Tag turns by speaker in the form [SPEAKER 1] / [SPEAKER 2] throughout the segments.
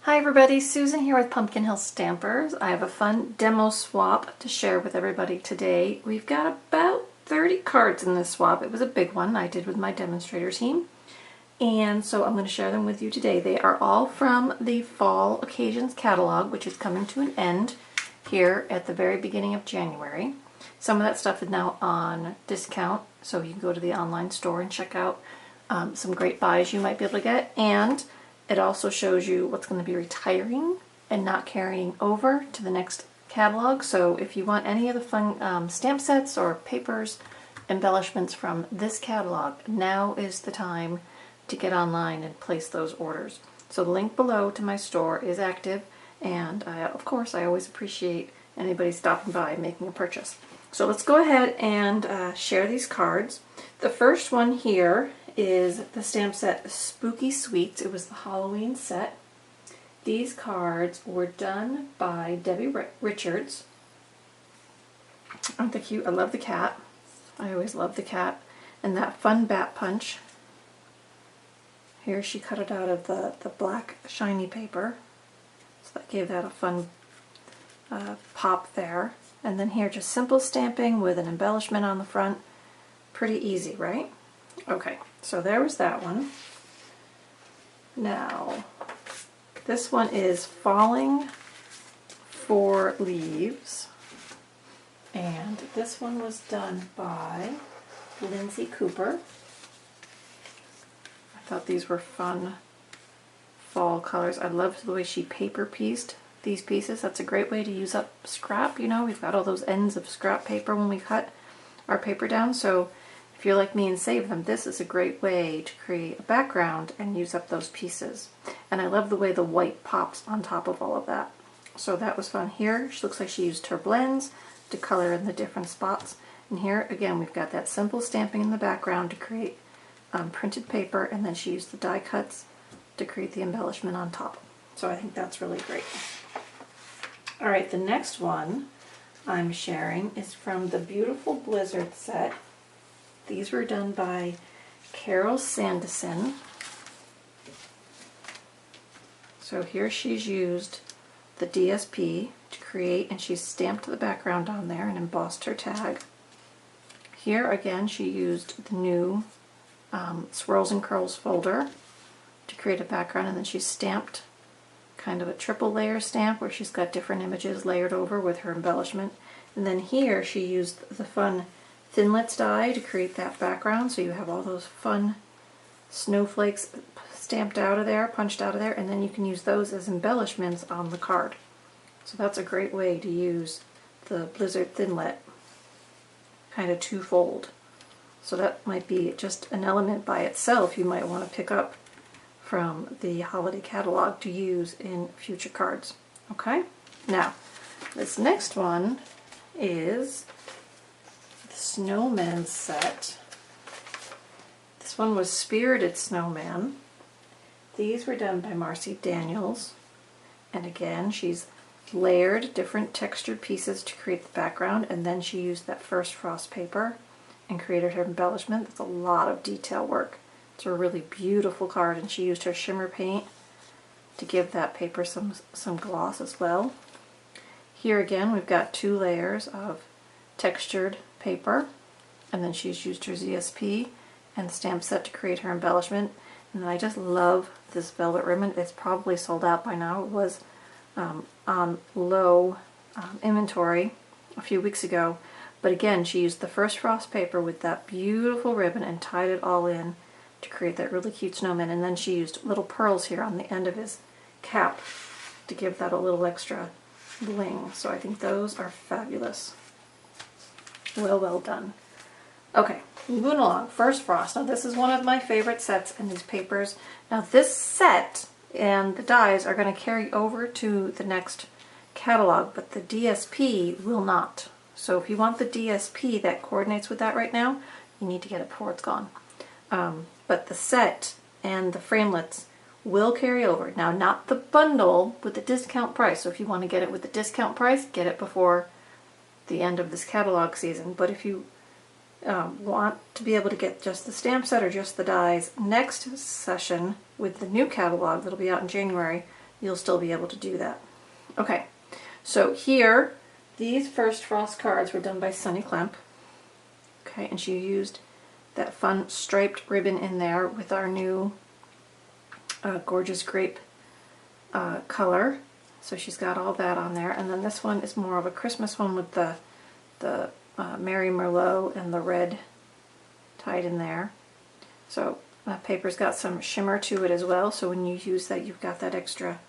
[SPEAKER 1] Hi everybody, Susan here with Pumpkin Hill Stampers. I have a fun demo swap to share with everybody today. We've got about 30 cards in this swap. It was a big one I did with my Demonstrator team. And so I'm going to share them with you today. They are all from the Fall Occasions catalog, which is coming to an end here at the very beginning of January. Some of that stuff is now on discount, so you can go to the online store and check out some great buys you might be able to get. And it also shows you what's going to be retiring and not carrying over to the next catalog. So if you want any of the fun stamp sets or papers, embellishments from this catalog, now is the time to get online and place those orders. So the link below to my store is active, and of course I always appreciate anybody stopping by and making a purchase. So let's go ahead and share these cards. The first one here is the stamp set Spooky Sweets. It was the Halloween set. These cards were done by Debbie Richards. Aren't they cute? I love the cat. I always love the cat. And that fun bat punch. Here she cut it out of the black shiny paper. So that gave that a fun pop there. And then here just simple stamping with an embellishment on the front. Pretty easy, right? Okay, so there was that one. Now, this one is Falling for Leaves, and this one was done by Lindsay Cooper. I thought these were fun fall colors. I loved the way she paper pieced these pieces. That's a great way to use up scrap. You know, we've got all those ends of scrap paper when we cut our paper down, so if you're like me and save them, this is a great way to create a background and use up those pieces. And I love the way the white pops on top of all of that. So that was fun. Here, she looks like she used her blends to color in the different spots. And here, again, we've got that simple stamping in the background to create printed paper, and then she used the die cuts to create the embellishment on top. So I think that's really great. All right, the next one I'm sharing is from the Beautiful Blizzard set. These were done by Carol Sandison. So here she's used the DSP to create, and she's stamped the background on there and embossed her tag. Here again she used the new Swirls and Curls folder to create a background, and then she stamped kind of a triple layer stamp where she's got different images layered over with her embellishment. And then here she used the fun Thinlits die to create that background, so you have all those fun snowflakes stamped out of there, punched out of there, and then you can use those as embellishments on the card. So that's a great way to use the Blizzard Thinlit, kind of twofold. So that might be just an element by itself you might want to pick up from the holiday catalog to use in future cards. Okay? Now, this next one is Snowman set. This one was Spirited Snowman. These were done by Marcy Daniels, and again she's layered different textured pieces to create the background, and then she used that first frost paper and created her embellishment. That's a lot of detail work. It's a really beautiful card, and she used her shimmer paint to give that paper some gloss as well. Here again we've got two layers of textured paper, and then she's used her ZSP and stamp set to create her embellishment. And then I just love this velvet ribbon. It's probably sold out by now. It was on low inventory a few weeks ago, but again she used the first frost paper with that beautiful ribbon and tied it all in to create that really cute snowman, and then she used little pearls here on the end of his cap to give that a little extra bling. So I think those are fabulous. Well done. Okay, moving along. First Frost. Now this is one of my favorite sets in these papers. Now this set and the dies are going to carry over to the next catalog, but the DSP will not. So if you want the DSP that coordinates with that right now, you need to get it before it's gone. But the set and the framelits will carry over. Now, not the bundle with the discount price. So if you want to get it with the discount price, get it before the end of this catalog season. But if you want to be able to get just the stamp set or just the dies next session with the new catalog that'll be out in January, you'll still be able to do that. Okay, so here, these first frost cards were done by Sunny Klemp. Okay, and she used that fun striped ribbon in there with our new gorgeous grape color. So she's got all that on there. And then this one is more of a Christmas one with the Mary Merlot and the red tied in there. So that paper's got some shimmer to it as well. So when you use that, you've got that extra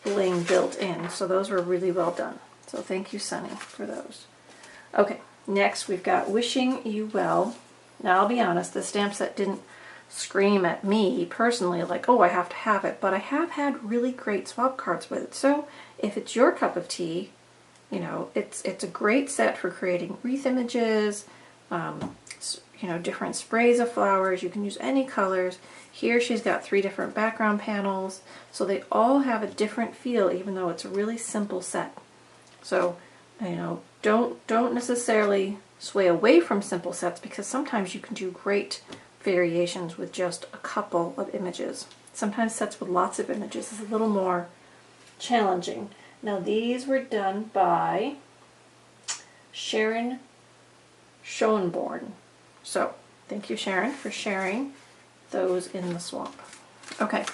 [SPEAKER 1] bling built in. So those were really well done. So thank you, Sunny, for those. Okay, next we've got Wishing You Well. Now I'll be honest, the stamp set didn't scream at me personally like, oh, I have to have it, but I have had really great swap cards with it. So if it's your cup of tea, you know, it's a great set for creating wreath images, you know, different sprays of flowers. You can use any colors. Here she's got 3 different background panels, so they all have a different feel, even though it's a really simple set. So, you know, don't necessarily sway away from simple sets, because sometimes you can do great variations with just a couple of images. Sometimes sets with lots of images is a little more challenging. Now these were done by Sharon Schoenborn. So thank you, Sharon, for sharing those in the swamp. Okay,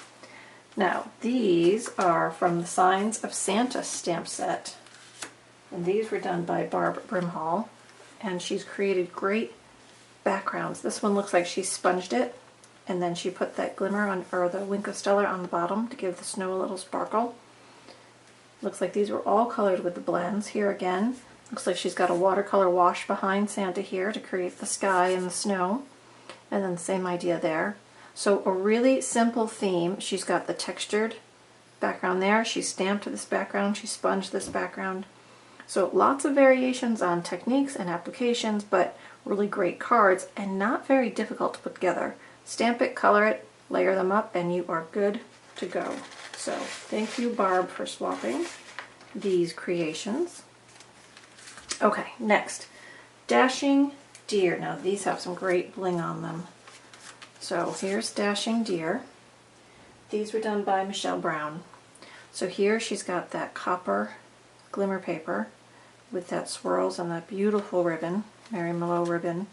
[SPEAKER 1] now these are from the Signs of Santa stamp set, and these were done by Barb Brimhall, and she's created great backgrounds. This one looks like she sponged it, and then she put that glimmer on, or the Wink of Stellar on the bottom to give the snow a little sparkle. Looks like these were all colored with the blends. Here again, looks like she's got a watercolor wash behind Santa here to create the sky and the snow, and then same idea there. So a really simple theme. She's got the textured background there, she stamped this background, she sponged this background. So lots of variations on techniques and applications, but really great cards and not very difficult to put together. Stamp it, color it, layer them up, and you are good to go. So thank you, Barb, for swapping these creations. Okay, next, Dashing Deer. Now these have some great bling on them. So here's Dashing Deer. These were done by Michelle Brown. So here she's got that copper glimmer paper with that swirls and that beautiful ribbon, Mary Merlot ribbon.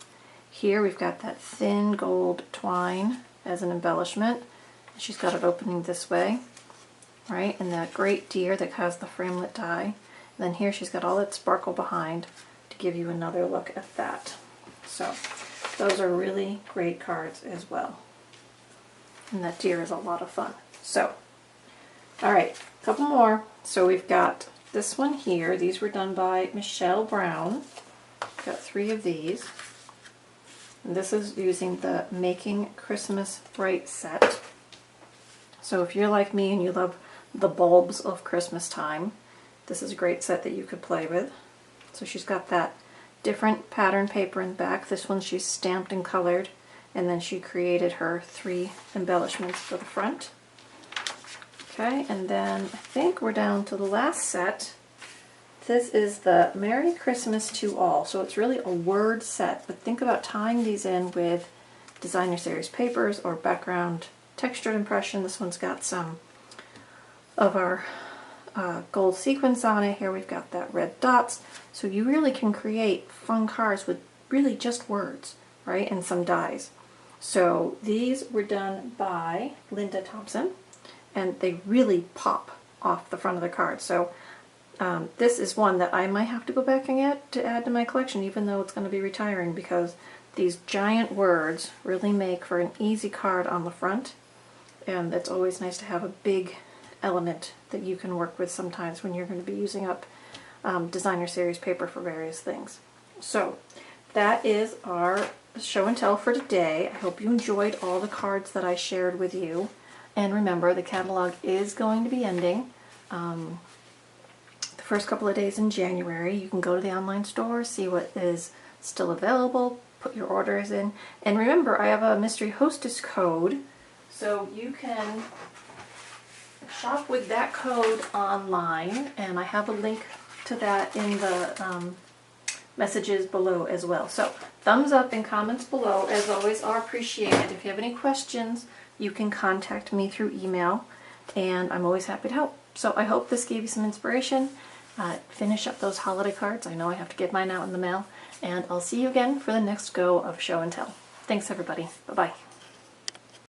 [SPEAKER 1] Here we've got that thin gold twine as an embellishment. She's got it opening this way, right? And that great deer that has the framelit die. And then here she's got all that sparkle behind to give you another look at that. So those are really great cards as well. And that deer is a lot of fun. So, all right, a couple more. So we've got this one here. These were done by Michelle Brown. Got 3 of these. And this is using the Making Christmas Bright set. So if you're like me and you love the bulbs of Christmas time, this is a great set that you could play with. So she's got that different pattern paper in the back. This one she's stamped and colored, and then she created her 3 embellishments for the front. Okay, and then I think we're down to the last set. This is the Merry Christmas to All. So it's really a word set, but think about tying these in with designer series papers or background textured impression. This one's got some of our gold sequins on it. Here we've got that red dots. So you really can create fun cards with really just words, right? And some dies. So these were done by Linda Thompson, and they really pop off the front of the card. So this is one that I might have to go back and add to my collection, even though it's going to be retiring, because these giant words really make for an easy card on the front, and it's always nice to have a big element that you can work with sometimes when you're going to be using up designer series paper for various things. So that is our show and tell for today. I hope you enjoyed all the cards that I shared with you. And remember, the catalog is going to be ending the first couple of days in January. You can go to the online store, see what is still available, put your orders in. And remember, I have a mystery hostess code, so you can shop with that code online, and I have a link to that in the messages below as well. So thumbs up and comments below, as always, are appreciated. If you have any questions, you can contact me through email, and I'm always happy to help. So I hope this gave you some inspiration. Finish up those holiday cards. I know I have to get mine out in the mail, and I'll see you again for the next go of show and tell. Thanks everybody. Bye-bye.